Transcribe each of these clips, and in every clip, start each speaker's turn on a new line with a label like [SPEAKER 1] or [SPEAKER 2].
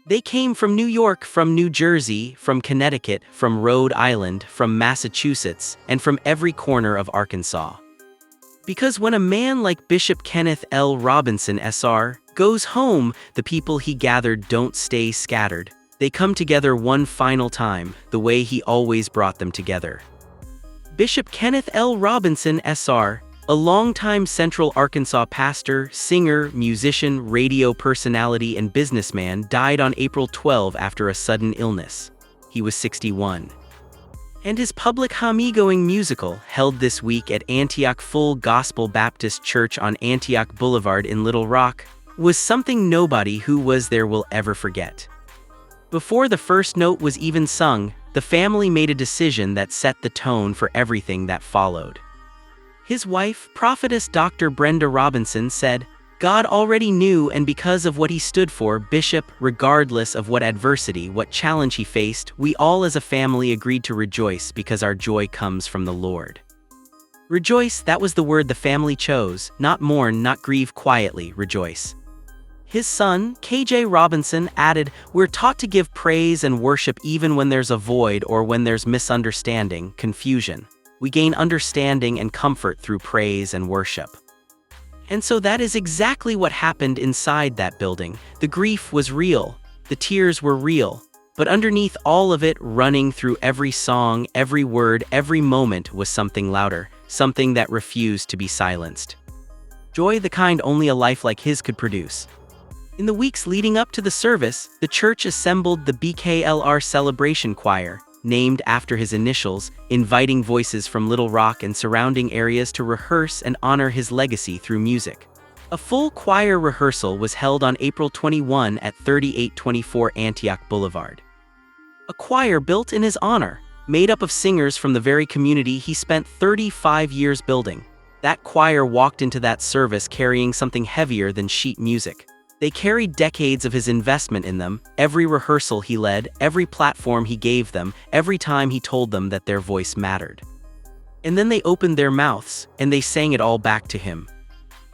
[SPEAKER 1] They came from New York, from New Jersey, from Connecticut, from Rhode Island, from Massachusetts, and from every corner of Arkansas. Because when a man like Bishop Kenneth L Robinson SR goes home, the people he gathered don't stay scattered. They come together one final time, the way he always brought them together. Bishop Kenneth L Robinson SR, a longtime Central Arkansas pastor, singer, musician, radio personality, and businessman, died on April 12 after a sudden illness. He was 61. And his public Homegoing musical, held this week at Antioch Full Gospel Baptist Church on Antioch Boulevard in Little Rock, was something nobody who was there will ever forget. Before the first note was even sung, the family made a decision that set the tone for everything that followed. His wife, prophetess Dr Brenda Robinson, said, "God already knew, and because of what he stood for, Bishop, regardless of what adversity, what challenge he faced, we all as a family agreed to rejoice because our joy comes from the Lord." Rejoice, that was the word the family chose, not mourn, not grieve, quietly rejoice. His son, KJ Robinson, added, "We're taught to give praise and worship even when there's a void or when there's misunderstanding, confusion. We gain understanding and comfort through praise and worship." And so that is exactly what happened inside that building. The grief was real, the tears were real, but underneath all of it, running through every song, every word, every moment, was something louder, something that refused to be silenced. Joy, the kind only a life like his could produce. In the weeks leading up to the service, the church assembled the BKLR Celebration Choir, named after his initials, inviting voices from Little Rock and surrounding areas to rehearse and honor his legacy through music. A full choir rehearsal was held on April 21 at 3824 Antioch Boulevard. A choir built in his honor, made up of singers from the very community he spent 35 years building. That choir walked into that service carrying something heavier than sheet music. They carried decades of his investment in them, every rehearsal he led, every platform he gave them, every time he told them that their voice mattered. And then they opened their mouths, and they sang it all back to him.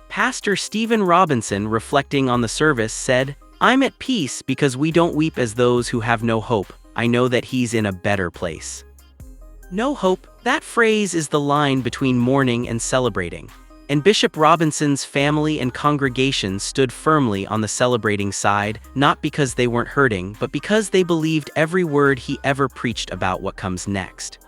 [SPEAKER 1] Pastor Stephen Robinson, reflecting on the service, said, "I'm at peace because we don't weep as those who have no hope. I know that he's in a better place." No hope, that phrase is the line between mourning and celebrating. And Bishop Robinson's family and congregation stood firmly on the celebrating side, not because they weren't hurting, but because they believed every word he ever preached about what comes next.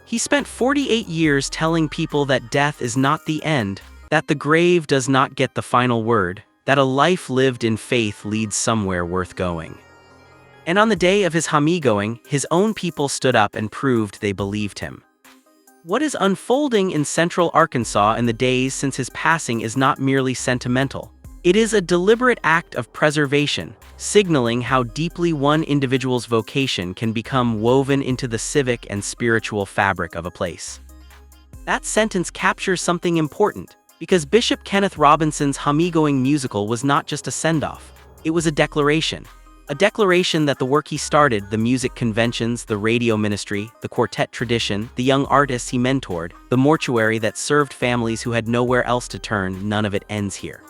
[SPEAKER 1] He spent 48 years telling people that death is not the end, that the grave does not get the final word, that a life lived in faith leads somewhere worth going. And on the day of his Homegoing, his own people stood up and proved they believed him. What is unfolding in Central Arkansas in the days since his passing is not merely sentimental. It is a deliberate act of preservation, signaling how deeply one individual's vocation can become woven into the civic and spiritual fabric of a place. That sentence captures something important, because Bishop Kenneth Robinson's Homegoing musical was not just a send-off. It was a declaration. A declaration that the work he started, the music conventions, the radio ministry, the quartet tradition, the young artists he mentored, the mortuary that served families who had nowhere else to turn, none of it ends here.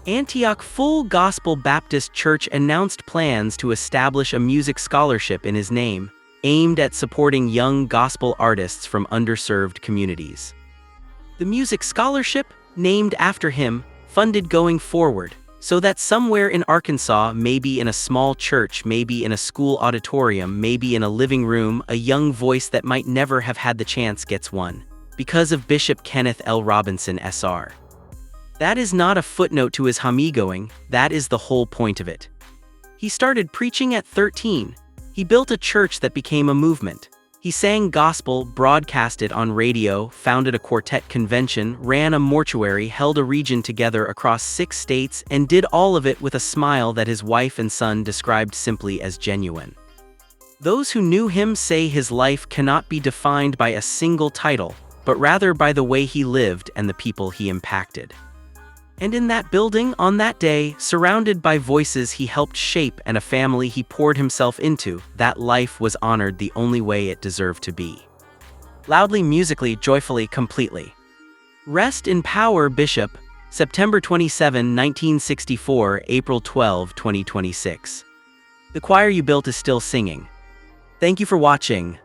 [SPEAKER 1] Antioch Full Gospel Baptist Church announced plans to establish a music scholarship in his name, aimed at supporting young gospel artists from underserved communities. The music scholarship, named after him, funded going forward, so that somewhere in Arkansas, maybe in a small church, maybe in a school auditorium, maybe in a living room, a young voice that might never have had the chance gets one, because of Bishop Kenneth L Robinson SR. That is not a footnote to his Homegoing, that is the whole point of it. He started preaching at 13. He built a church that became a movement. He sang gospel, broadcasted on radio, founded a quartet convention, ran a mortuary, held a region together across 6 states, and did all of it with a smile that his wife and son described simply as genuine. Those who knew him say his life cannot be defined by a single title, but rather by the way he lived and the people he impacted. And in that building, on that day, surrounded by voices he helped shape and a family he poured himself into, that life was honored the only way it deserved to be. Loudly, musically, joyfully, completely. Rest in power, Bishop. September 27, 1964, April 12, 2026. The choir you built is still singing. Thank you for watching.